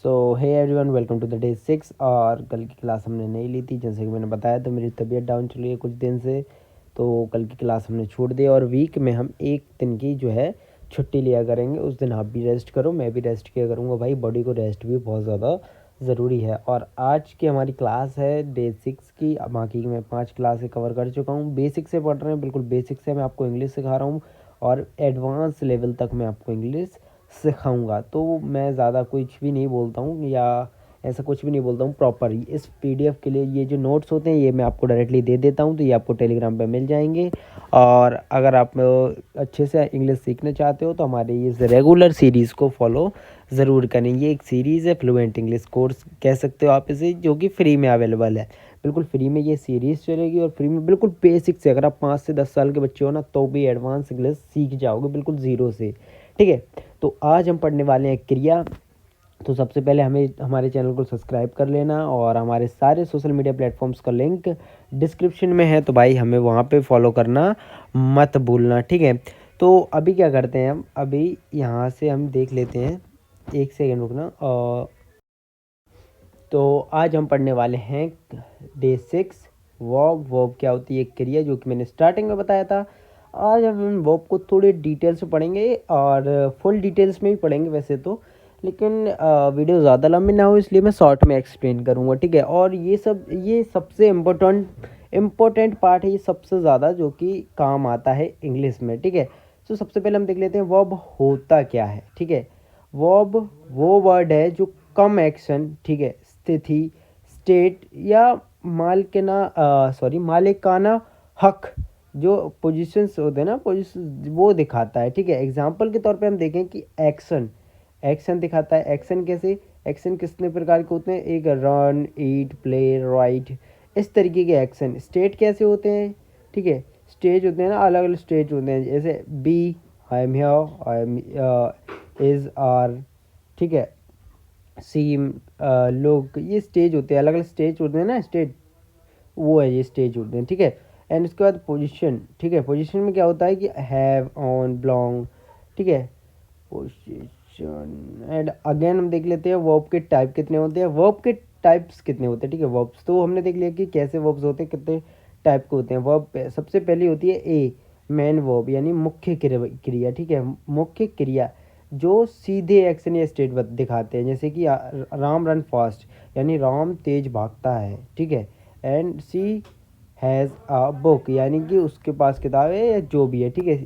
So hey everyone, welcome to the day 6। और कल की क्लास हमने नहीं ली थी, जैसे कि मैंने बताया। तो मेरी तबीयत डाउन चल रही है कुछ दिन से, तो कल की क्लास हमने छोड़ दी। और वीक में हम एक दिन की जो है छुट्टी लिया करेंगे। उस दिन आप भी रेस्ट करो, मैं भी रेस्ट किया करूँगा। भाई बॉडी को रेस्ट भी बहुत ज़्यादा ज़रूरी है। और आज की हमारी क्लास है डे 6 की। बाकी मैं 5 क्लासें कवर कर चुका हूँ। बेसिक से पढ़ रहे हैं, बिल्कुल बेसिक से मैं आपको इंग्लिश सिखा रहा हूँ और एडवांस लेवल तक मैं आपको इंग्लिश सिखाऊंगा। तो मैं ज़्यादा कुछ भी नहीं बोलता हूँ या ऐसा कुछ भी नहीं बोलता हूँ। प्रॉपर इस पीडीएफ के लिए ये जो नोट्स होते हैं ये मैं आपको डायरेक्टली दे देता हूँ, तो ये आपको टेलीग्राम पे मिल जाएंगे। और अगर आप अच्छे से इंग्लिश सीखना चाहते हो तो हमारे इस रेगुलर सीरीज़ को फॉलो ज़रूर करें। ये एक सीरीज़ है, फ्लुएंट इंग्लिश कोर्स कह सकते हो आप इसे, जो कि फ्री में अवेलेबल है। बिल्कुल फ्री में ये सीरीज़ चलेगी और फ्री में बिल्कुल बेसिक से। अगर आप 5 से 10 साल के बच्चे हो ना, तो भी एडवांस इंग्लिश सीख जाओगे बिल्कुल ज़ीरो से। ठीक है, तो आज हम पढ़ने वाले हैं क्रिया। तो सबसे पहले हमें हमारे चैनल को सब्सक्राइब कर लेना, और हमारे सारे सोशल मीडिया प्लेटफॉर्म्स का लिंक डिस्क्रिप्शन में है, तो भाई हमें वहाँ पे फॉलो करना मत भूलना। ठीक है, तो अभी क्या करते हैं हम, अभी यहाँ से हम देख लेते हैं। एक सेकेंड रुकना। तो आज हम पढ़ने वाले हैं डे 6 वर्ब। वर्ब क्या होती है? क्रिया, जो कि मैंने स्टार्टिंग में बताया था। आज हम वर्ब को थोड़े डिटेल से पढ़ेंगे और फुल डिटेल्स में भी पढ़ेंगे वैसे तो, लेकिन वीडियो ज़्यादा लंबी ना हो इसलिए मैं शॉर्ट में एक्सप्लेन करूँगा। ठीक है, और ये सबसे इम्पोर्टेंट पार्ट है, ये सबसे ज़्यादा जो कि काम आता है इंग्लिश में। ठीक है, तो सबसे पहले हम देख लेते हैं वर्ब होता क्या है। ठीक है, वर्ब वो वर्ड है जो कम एक्शन, ठीक है, स्थिति, स्टेट या मालिकाना हक, जो पोजीशंस होते हैं ना, पोजीशन वो दिखाता है। ठीक है, एग्जांपल के तौर पे हम देखें कि एक्शन एक्शन दिखाता है। एक्शन कैसे? एक्शन कितने प्रकार के होते हैं? एक रन, ईट, प्ले, राइट, इस तरीके के एक्शन। स्टेट कैसे होते हैं? ठीक है, स्टेज होते हैं ना, अलग अलग स्टेज होते हैं, जैसे be, I am here, I am, is, are. ठीक है, सीम, लोग, ये स्टेज होते हैं, अलग अलग स्टेज होते हैं ना, स्टेज वो है, ये स्टेज होते हैं। ठीक है, एंड उसके बाद पोजीशन। ठीक है, पोजीशन में क्या होता है कि हैव, ऑन, बिलोंग। ठीक है, पोजीशन। एंड अगेन हम देख लेते हैं वर्ब के टाइप कितने होते हैं, वर्ब के टाइप्स कितने होते हैं। ठीक है, वर्ब्स तो हमने देख लिया कि कैसे वर्ब्स होते हैं, कितने टाइप के होते हैं। वर्ब सबसे पहली होती है ए, मेन वर्ब, यानी मुख्य क्रिया। ठीक है, मुख्य क्रिया जो सीधे एक्शन या स्टेट दिखाते हैं, जैसे कि राम रन फास्ट, यानी राम तेज भागता है। ठीक है, and she has a book, यानी कि उसके पास किताब है या जो भी है। ठीक है,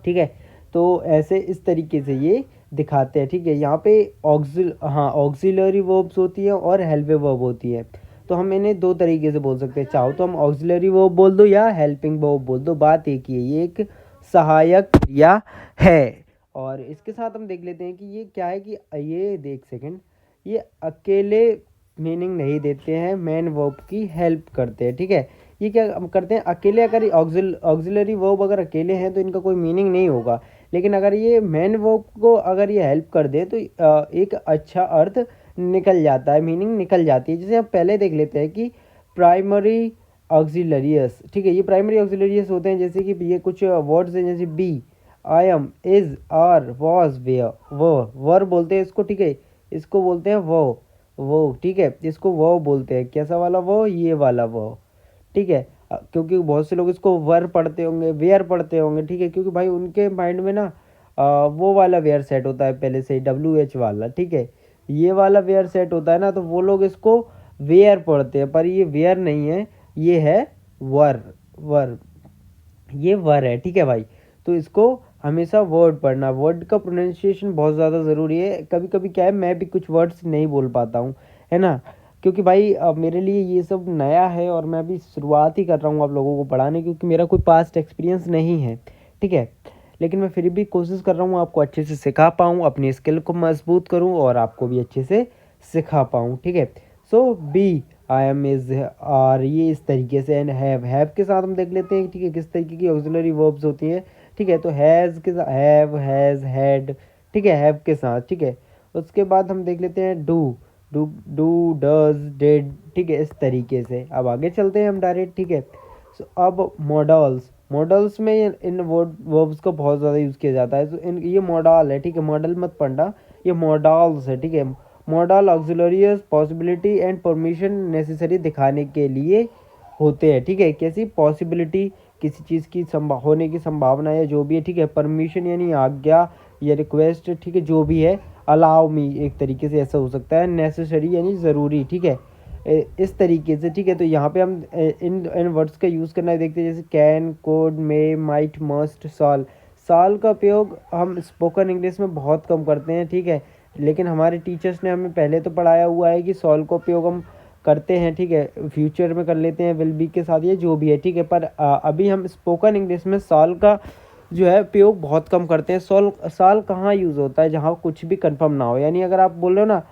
ठीक है, तो ऐसे इस तरीके से ये दिखाते हैं। ठीक है, यहाँ पे ऑक्सिलरी वर्ब्स होती हैं और हेल्पिंग वर्ब होती है। तो हम इन्हें दो तरीके से बोल सकते हैं, चाहो तो हम ऑक्सिलरी वर्ब बोल दो या हेल्पिंग वर्ब बोल दो, बात एक ही है, ये एक सहायक क्रिया है। और इसके साथ हम देख लेते हैं कि ये क्या है, कि ये देख सेकेंड, ये अकेले मीनिंग नहीं देते हैं, मेन वर्ब की हेल्प करते हैं। ठीक है, ये क्या करते हैं, अकेले अगर ऑक्सिलरी वर्ब अगर अकेले हैं तो इनका कोई मीनिंग नहीं होगा, लेकिन अगर ये मेन वर्ब को अगर ये हेल्प कर दे तो एक अच्छा अर्थ निकल जाता है, मीनिंग निकल जाती है। जैसे आप पहले देख लेते हैं कि प्राइमरी ऑक्सिलरियस। ठीक है, ये प्राइमरी ऑक्सिलरियस होते हैं, जैसे कि ये कुछ वर्ड्स हैं, जैसे be, I am, is, are, was, were, वो वर बोलते हैं इसको। ठीक है, इसको बोलते हैं वो। ठीक है, इसको वो बोलते हैं, कैसा वाला वो, ये वाला वो। ठीक है, क्योंकि बहुत से लोग इसको वर पढ़ते होंगे, वेयर पढ़ते होंगे। ठीक है, क्योंकि भाई उनके माइंड में ना वो वाला वेयर सेट होता है पहले से ही, WH वाला। ठीक है, ये वाला वेयर सेट होता है ना, तो वो लोग इसको वेयर पढ़ते हैं, पर ये वेयर नहीं है, ये है वर। वर, ये वर है। ठीक है भाई, तो इसको हमेशा वर्ड पढ़ना, वर्ड का प्रोनाउंसिएशन बहुत ज़्यादा ज़रूरी है। कभी कभी क्या है, मैं भी कुछ वर्ड्स नहीं बोल पाता हूँ, है ना, क्योंकि भाई मेरे लिए ये सब नया है और मैं अभी शुरुआत ही कर रहा हूँ आप लोगों को पढ़ाने, क्योंकि मेरा कोई पास्ट एक्सपीरियंस नहीं है। ठीक है, लेकिन मैं फिर भी कोशिश कर रहा हूँ आपको अच्छे से सिखा पाऊँ, अपनी स्किल को मजबूत करूँ और आपको भी अच्छे से सिखा पाऊँ। ठीक है, so be, I am, is, are, ये इस तरीके से। एंड हैव के साथ हम देख लेते हैं, ठीक है, किस तरीके की ऑक्सिलरी वर्ब्स होती हैं। ठीक है, तो हैज़ के साथ हैव, हैज़, हैड। ठीक है, हैव के साथ। ठीक है, उसके बाद हम देख लेते हैं डू, डज, डिड। ठीक है, इस तरीके से अब आगे चलते हैं हम डायरेक्ट। ठीक है, सो अब मॉडल्स, मॉडल्स में इन वर्ब्स का बहुत ज़्यादा यूज़ किया जाता है। तो इन ये मॉडल है, ठीक है, मॉडल मत पढ़ना, ये मॉडल्स है, ठीक है। Model auxiliaries possibility and permission necessary दिखाने के लिए होते हैं, ठीक है। कैसी पॉसिबिलिटी, किसी चीज़ की होने की संभावना है जो भी है, ठीक है। परमिशन यानी आज्ञा या रिक्वेस्ट, ठीक है, जो भी है। अलाउ मी एक तरीके से ऐसा हो सकता है। नेसेसरी यानी ज़रूरी, ठीक है, इस तरीके से, ठीक है। तो यहाँ पे हम इन वर्ड्स का यूज़ करना देखते हैं, जैसे can, code, may, might, must, साल। साल का उपयोग हम स्पोकन इंग्लिश में बहुत कम करते हैं, ठीक है, लेकिन हमारे टीचर्स ने हमें पहले तो पढ़ाया हुआ है कि सॉल का उपयोग हम करते हैं, ठीक है, फ्यूचर में कर लेते हैं विल बी के साथ, ये जो भी है, ठीक है। पर अभी हम स्पोकन इंग्लिश में साल का जो है उपयोग बहुत कम करते हैं। साल कहाँ यूज़ होता है, जहाँ कुछ भी कंफर्म ना हो। यानी अगर आप बोल रहे हो ना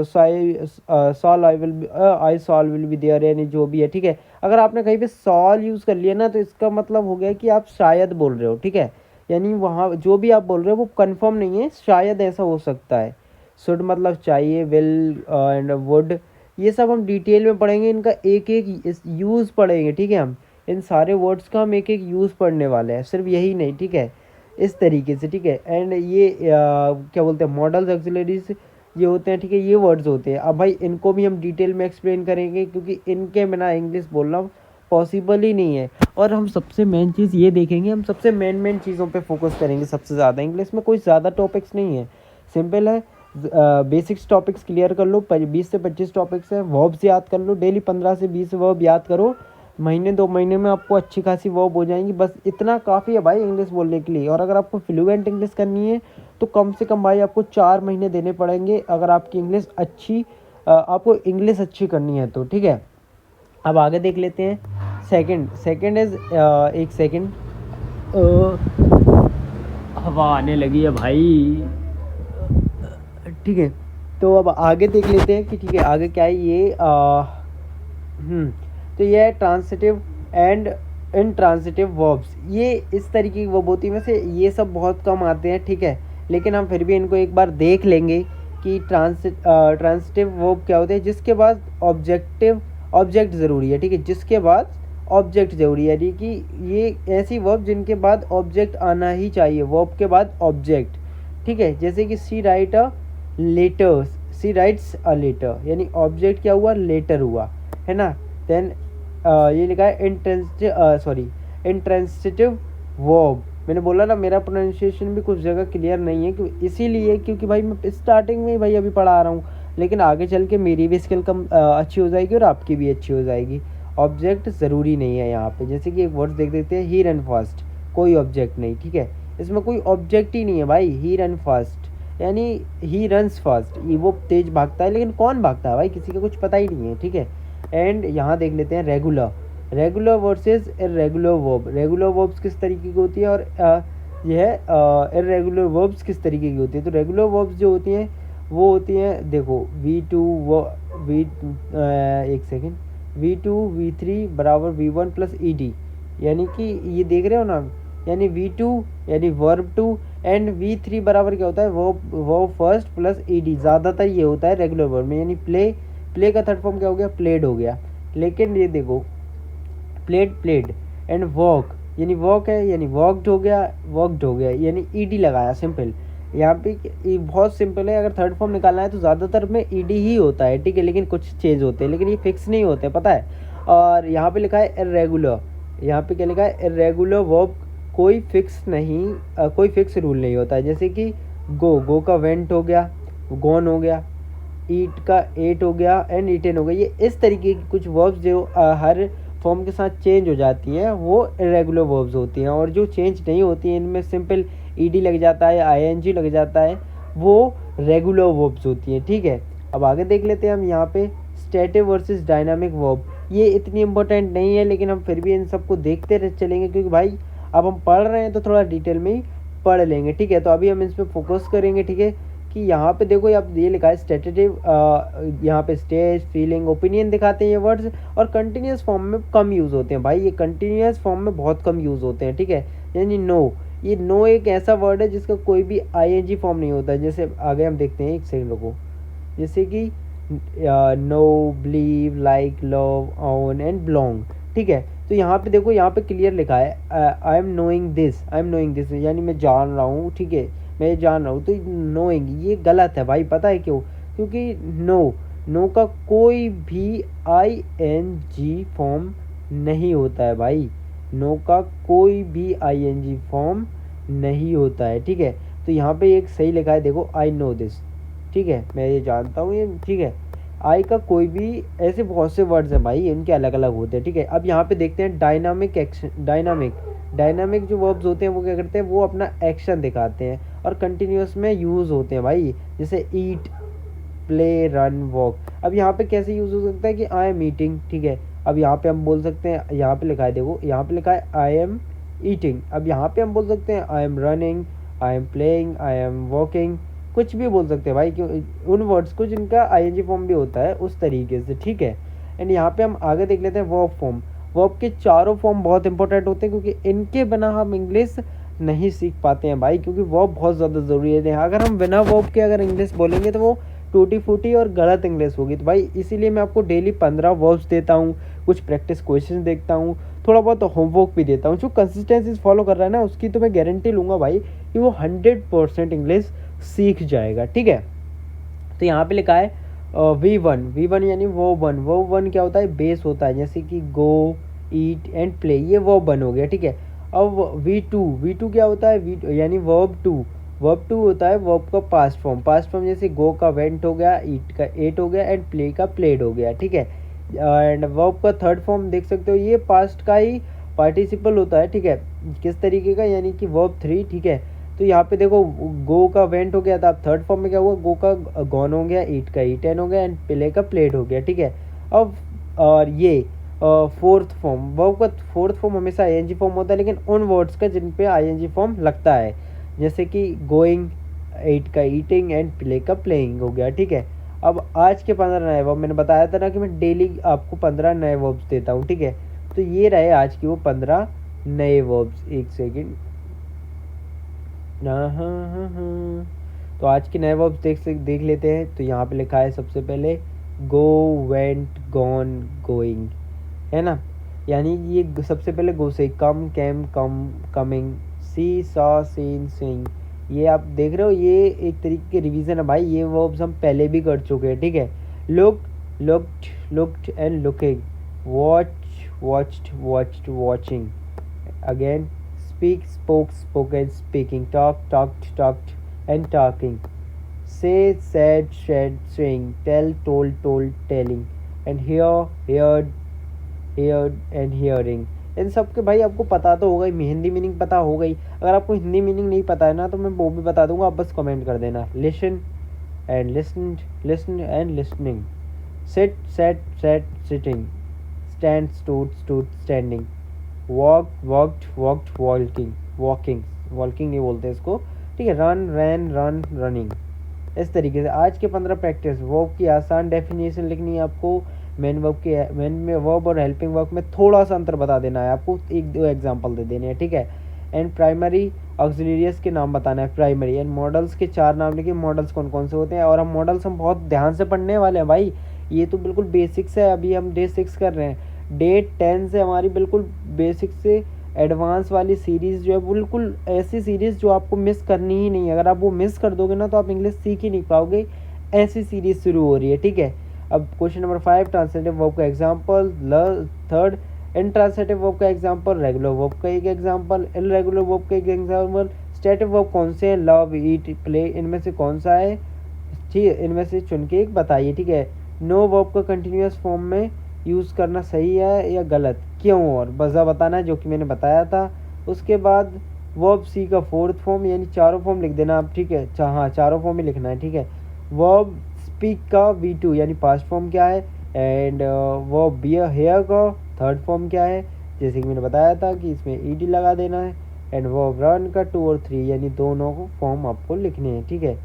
shall I shall will be there, यानी जो भी है, ठीक है। अगर आपने कहीं पे सॉल यूज़ कर लिया ना, तो इसका मतलब हो गया कि आप शायद बोल रहे हो, ठीक है। यानी वहाँ जो भी आप बोल रहे हो वो कंफर्म नहीं है, शायद ऐसा हो सकता है। शुड मतलब चाहिए, विल एंड वुड, ये सब हम डिटेल में पढ़ेंगे, इनका एक एक यूज़ पढ़ेंगे, ठीक है। हम इन सारे वर्ड्स का हम एक एक यूज़ पढ़ने वाले हैं, सिर्फ यही नहीं, ठीक है, इस तरीके से, ठीक है। एंड ये क्या बोलते हैं, मॉडल्स ऑक्सिलरीज ये होते हैं, ठीक है, ये वर्ड्स होते हैं। अब भाई इनको भी हम डिटेल में एक्सप्लेन करेंगे, क्योंकि इनके बिना इंग्लिश बोलना पॉसिबल ही नहीं है। और हम सबसे मेन चीज़ ये देखेंगे, हम सबसे मेन चीज़ों पे फोकस करेंगे सबसे ज़्यादा। इंग्लिश में कोई ज़्यादा टॉपिक्स नहीं है, सिंपल है। बेसिक्स टॉपिक्स क्लियर कर लो, 20 से 25 टॉपिक्स हैं। वर्ब्स याद कर लो, डेली 15 से 20 वर्ब याद करो, महीने 2 महीने में आपको अच्छी खासी वर्ब हो जाएंगी। बस इतना काफ़ी है भाई इंग्लिश बोलने के लिए। और अगर आपको फ्लुएंट इंग्लिश करनी है तो कम से कम भाई आपको 4 महीने देने पड़ेंगे, अगर आपकी इंग्लिश अच्छी आपको इंग्लिश अच्छी करनी है तो, ठीक है। अब आगे देख लेते हैं। सेकंड इज एक सेकंड, हवा आने लगी है भाई, ठीक है। तो अब आगे देख लेते हैं कि, ठीक है, आगे क्या है ये तो ये है ट्रांसिटिव एंड इनट्रांसिटिव वर्ब्स। ये इस तरीके की वर्ब होती है, वैसे ये सब बहुत कम आते हैं, ठीक है, लेकिन हम फिर भी इनको एक बार देख लेंगे कि ट्रांसिटिव वर्ब क्या होते हैं, जिसके बाद ऑब्जेक्ट ज़रूरी है, ठीक है, जिसके बाद ऑब्जेक्ट ज़रूरी है, यानी कि ये ऐसी वर्ब जिनके बाद ऑब्जेक्ट आना ही चाहिए, वर्ब के बाद ऑब्जेक्ट, ठीक है। जैसे कि she write a letter, she writes a letter, यानी ऑब्जेक्ट क्या हुआ, लेटर हुआ, है ना। देन ये लिखा है इंट्रांसिटिव वर्ब। मैंने बोला ना मेरा प्रोनाउंसिएशन भी कुछ जगह क्लियर नहीं है, इसीलिए क्योंकि भाई मैं स्टार्टिंग में ही भाई अभी पढ़ा रहा हूँ, लेकिन आगे चल के मेरी भी स्किल कम अच्छी हो जाएगी और आपकी भी अच्छी हो जाएगी। ऑब्जेक्ट ज़रूरी नहीं है यहाँ पे। जैसे कि एक वर्ड देख देते हैं, ही रन फास्ट, कोई ऑब्जेक्ट नहीं, ठीक है, इसमें कोई ऑब्जेक्ट ही नहीं है भाई। ही रन फास्ट यानी ही रन्स फास्ट, ये वो तेज भागता है, लेकिन कौन भागता है भाई, किसी का कुछ पता ही नहीं है, ठीक है। एंड यहाँ देख लेते हैं regular versus irregular verb. Regular verbs किस तरीके की होती है और यह इर्रेगुलर वर्ब्स किस तरीके की होती है। तो रेगुलर वर्ब्स जो होती हैं वो होती हैं, देखो V2 बराबर V1 प्लस ED, यानी कि ये देख रहे हो ना, यानी V2 यानी वर्ब 2 एंड V3 बराबर क्या होता है, वर्ब फर्स्ट प्लस ED। ज़्यादातर ये होता है रेगुलर वर्ब में, यानी प्ले का थर्ड फॉर्म क्या हो गया, प्लेड हो गया। लेकिन ये देखो प्लेड एंड वॉक, यानी वॉक है यानी वॉक्ड हो गया, यानी ED लगाया, सिंपल। यहाँ पे ये बहुत सिंपल है, अगर थर्ड फॉर्म निकालना है तो ज़्यादातर में ED ही होता है, ठीक है, लेकिन कुछ चेंज होते हैं, लेकिन ये फिक्स नहीं होते, पता है। और यहाँ पे लिखा है इर्रेगुलर, यहाँ पे क्या लिखा है, इर्रेगुलर वर्ब कोई फिक्स रूल नहीं होता है। जैसे कि गो का वेंट हो गया, गॉन हो गया, ईट का एट हो गया एंड ईटन हो गया। ये इस तरीके की कुछ वर्ब्स जो हर फॉर्म के साथ चेंज हो जाती हैं वो इरेगुलर वर्ब्स होती हैं, और जो चेंज नहीं होती हैं इनमें सिंपल ED लग जाता है, ING लग जाता है, वो रेगुलर वर्ब्स होती हैं, ठीक है। अब आगे देख लेते हैं हम यहाँ पे स्टैटिक वर्सेस डायनामिक वर्ब। ये इतनी इंपॉर्टेंट नहीं है, लेकिन हम फिर भी इन सबको देखते चलेंगे, क्योंकि भाई अब हम पढ़ रहे हैं तो थोड़ा डिटेल में ही पढ़ लेंगे, ठीक है। तो अभी हम इस पर फोकस करेंगे, ठीक है, कि यहाँ पे देखो अब ये लिखा है स्टेटिव, यहाँ पे स्टेज, फीलिंग, ओपिनियन दिखाते हैं ये वर्ड्स, और कंटिन्यूस फॉर्म में कम यूज़ होते हैं भाई, ये कंटिन्यूस फॉर्म में बहुत कम यूज़ होते हैं, ठीक है। यानी ये नो एक ऐसा वर्ड है जिसका कोई भी ING फॉर्म नहीं होता है। जैसे आगे हम देखते हैं, एक सेकंड रुको, जैसे कि know, believe, like, love, own and belong, ठीक है। तो यहाँ पे देखो, यहाँ पे क्लियर लिखा है आई एम नोइंग दिस यानी मैं जान रहा हूँ, ठीक है, मैं जान रहा हूँ। तो नोइंग ये गलत है भाई, पता है क्यों? क्योंकि नो का कोई भी आई एन जी फॉर्म नहीं होता है भाई, नो का कोई भी आई एन जी फॉर्म नहीं होता है, ठीक है। तो यहाँ पे एक सही लिखा है, देखो आई नो दिस, ठीक है, मैं ये जानता हूँ ये, ठीक है। आई का कोई भी, ऐसे बहुत से वर्ड्स हैं भाई, इनके अलग अलग होते हैं, ठीक है। अब यहाँ पे देखते हैं डायनामिक एक्शन, डायनामिक जो वर्ब्स होते हैं वो क्या करते हैं, वो अपना एक्शन दिखाते हैं और कंटिन्यूस में यूज़ होते हैं भाई, जैसे ईट, प्ले, रन, वॉक। अब यहाँ पे कैसे यूज़ हो सकता है कि आई एम ईटिंग, ठीक है। अब यहाँ पे हम बोल सकते हैं, यहाँ पे लिखा है देखो, यहाँ पे लिखा है आई एम ईटिंग। अब यहाँ पे हम बोल सकते हैं I am running, I am playing, I am walking, कुछ भी बोल सकते हैं भाई, क्यों उन वर्ड्स को जिनका आईएनजी फॉर्म भी होता है उस तरीके से, ठीक है। एंड यहाँ पे हम आगे देख लेते हैं वर्ब फॉर्म। वर्ब के चारों फॉर्म बहुत इंपॉर्टेंट होते हैं, क्योंकि इनके बिना हम इंग्लिश नहीं सीख पाते हैं भाई, क्योंकि वर्ब बहुत ज़्यादा ज़रूरी है। अगर हम बिना वर्ब के अगर इंग्लिश बोलेंगे तो वो टूटी फूटी और गलत इंग्लिश होगी। तो भाई इसीलिए मैं आपको डेली 15 वर्ब्स देता हूँ, कुछ प्रैक्टिस क्वेश्चन देखता हूँ, थोड़ा बहुत तो होमवर्क भी देता हूँ। जो कंसिस्टेंसी फॉलो कर रहा है ना, उसकी तो मैं गारंटी लूँगा भाई कि वो 100% इंग्लिश सीख जाएगा, ठीक है। तो यहाँ पे लिखा है V1 यानी वो वन क्या होता है, बेस होता है, जैसे कि गो, ईट एंड प्ले, ये वर्ब वन हो गया, ठीक है। अब V2 क्या होता है, वी यानी वर्ब टू होता है वर्ब का पास्ट फॉर्म, जैसे गो का वेंट हो गया, ईट का एट हो गया एंड प्ले का प्लेड हो गया, ठीक है। एंड वर्ब का थर्ड फॉर्म देख सकते हो, ये पास्ट का ही पार्टिसिपल होता है, ठीक है। किस तरीके का, यानी कि वर्ब 3, ठीक है। तो यहाँ पे देखो, गो का वेंट हो गया था, अब थर्ड फॉर्म में क्या हुआ, गो का गॉन हो गया, ईट का ईटन हो गया एंड प्ले का प्लेड हो गया, ठीक है। अब और ये फोर्थ फॉर्म, वर्ब का फोर्थ फॉर्म हमेशा आईएनजी फॉर्म होता है, लेकिन उन वर्ड्स का जिन पे आईएनजी फॉर्म लगता है, जैसे कि गोइंग, ईट का ईटिंग एंड प्ले का प्लेइंग हो गया, ठीक है। अब आज के 15 नए वर्ब, मैंने बताया था ना कि मैं डेली आपको 15 नए वर्ब्स देता हूँ, ठीक है। तो ये रहे आज की वो 15 नए वर्ब्स। एक सेकेंड, हाँ। तो आज के नए वर्ब्स देख लेते हैं। तो यहाँ पे लिखा है सबसे पहले गो, वेंट, गॉन, गोइंग, है ना। यानी ये सबसे पहले गो से कम, कैम, कमिंग, सी, सॉ, सीन, सिंग, ये आप देख रहे हो, ये एक तरीके के रिवीजन है भाई, ये वर्ब्स हम पहले भी कर चुके हैं, ठीक है। Look, looked and looking, watch, watched, watching, again speak, spoken, speaking, talked and talking, say, said, saying, tell, told, telling, and heard and hearing। इन सब के भाई आपको पता तो होगा ही, हिंदी मीनिंग पता हो गई। अगर आपको हिंदी मीनिंग नहीं पता है ना, तो मैं वो भी बता दूंगा, आप बस कमेंट कर देना। Listen and listening, sit, sat, sitting, stand, stood, standing, walked, walking नहीं बोलते इसको, ठीक है। Run, running. इस तरीके से आज के 15 प्रैक्टिस। वर्ब की आसान डेफिनेशन लिखनी है आपको, मेन में वर्ब और हेल्पिंग वर्ब में थोड़ा सा अंतर बता देना है आपको, एक दो एग्जांपल दे देने हैं, ठीक है। एंड प्राइमरी ऑक्सिलरियस के नाम बताना है, प्राइमरी एंड मॉडल्स के 4 नाम लिखिए, मॉडल्स कौन कौन से होते हैं। और हम मॉडल्स हम बहुत ध्यान से पढ़ने वाले हैं भाई, ये तो बिल्कुल बेसिक्स है, अभी हम डे 6 कर रहे हैं। डे 10 से हमारी बिल्कुल बेसिक से एडवांस वाली सीरीज़ जो है, बिल्कुल ऐसी सीरीज़ जो आपको मिस करनी ही नहीं है। अगर आप वो मिस कर दोगे ना, तो आप इंग्लिश सीख ही नहीं पाओगे, ऐसी सीरीज़ शुरू हो रही है, ठीक है। अब क्वेश्चन नंबर 5, ट्रांसलेटिव वर्ब का एग्जांपल। थर्ड, इंट्रांसलेटिव वर्ब का एग्जांपल, रेगुलर वर्ब का एक एग्जांपल, इररेगुलर वर्ब का एक एग्जांपल, स्टेटिव वर्ब कौन से हैं, लव, ईट, प्ले, इनमें से कौन सा है, ठीक है, इनमें से चुन के एक बताइए, ठीक है। नो वर्ब का कंटिन्यूअस फॉर्म में यूज़ करना सही है या गलत, क्यों, और वजह बताना है, जो कि मैंने बताया था। उसके बाद वर्ब सी का फोर्थ फॉर्म, यानी चारों फॉर्म लिख देना आप, ठीक है। हाँ, चारों फॉर्म ही लिखना है, ठीक है। वर्ब स्पीक का V2 यानी पास्ट फॉर्म क्या है, एंड वर्ब बियर, हेयर का थर्ड फॉर्म क्या है, जैसे कि मैंने बताया था कि इसमें ed लगा देना है। एंड वर्ब रन का 2 और 3 यानी दोनों को फॉर्म आपको लिखने हैं, ठीक है।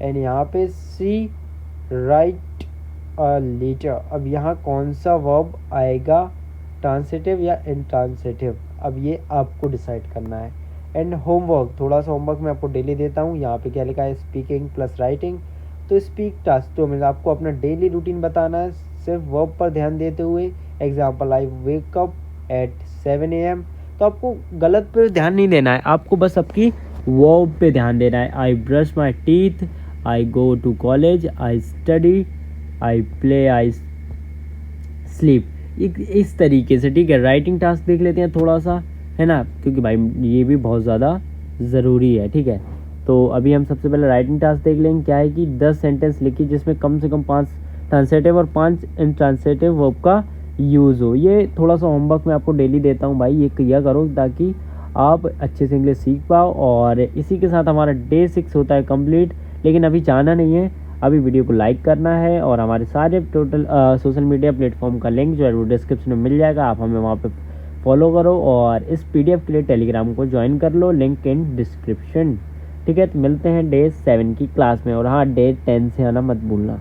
एंड यहाँ पे सी, राइट लीटर। अब यहाँ कौन सा वर्ब आएगा, ट्रांसिटिव या इंट्रांसिटिव, अब ये आपको डिसाइड करना है। एंड होमवर्क, थोड़ा सा होमवर्क मैं आपको डेली देता हूँ। यहाँ पे क्या लिखा है, स्पीकिंग प्लस राइटिंग। तो स्पीक टास्क तो मतलब आपको अपना डेली रूटीन बताना है, सिर्फ वर्ब पर ध्यान देते हुए। Example, I wake up at 7 AM। तो आपको गलत पे ध्यान नहीं देना है, आपको बस आपकी वर्ब पे ध्यान देना है। I brush my teeth, I go to college, I study, I play, I sleep. इस तरीके से, ठीक है। राइटिंग टास्क देख लेते हैं थोड़ा सा, है ना, क्योंकि भाई ये भी बहुत ज़्यादा ज़रूरी है, ठीक है। तो अभी हम सबसे पहले राइटिंग टास्क देख लेंगे। क्या है कि 10 सेंटेंस लिखिए जिसमें कम से कम 5 ट्रांसलेटिव और 5 इनट्रांसलेटिव वर्ब का यूज़ हो। ये थोड़ा सा होमवर्क मैं आपको डेली देता हूँ भाई, ये किया करो ताकि आप अच्छे से इंग्लिश सीख पाओ। और इसी के साथ हमारा डे 6 होता है कंप्लीट। लेकिन अभी जाना नहीं है, अभी वीडियो को लाइक करना है। और हमारे सारे टोटल सोशल मीडिया प्लेटफॉर्म का लिंक जो है वो डिस्क्रिप्शन में मिल जाएगा, आप हमें वहाँ पे फॉलो करो। और इस PDF के लिए टेलीग्राम को ज्वाइन कर लो, लिंक इन डिस्क्रिप्शन, ठीक है। तो मिलते हैं डे 7 की क्लास में। और हाँ, डे 10 से आना मत भूलना।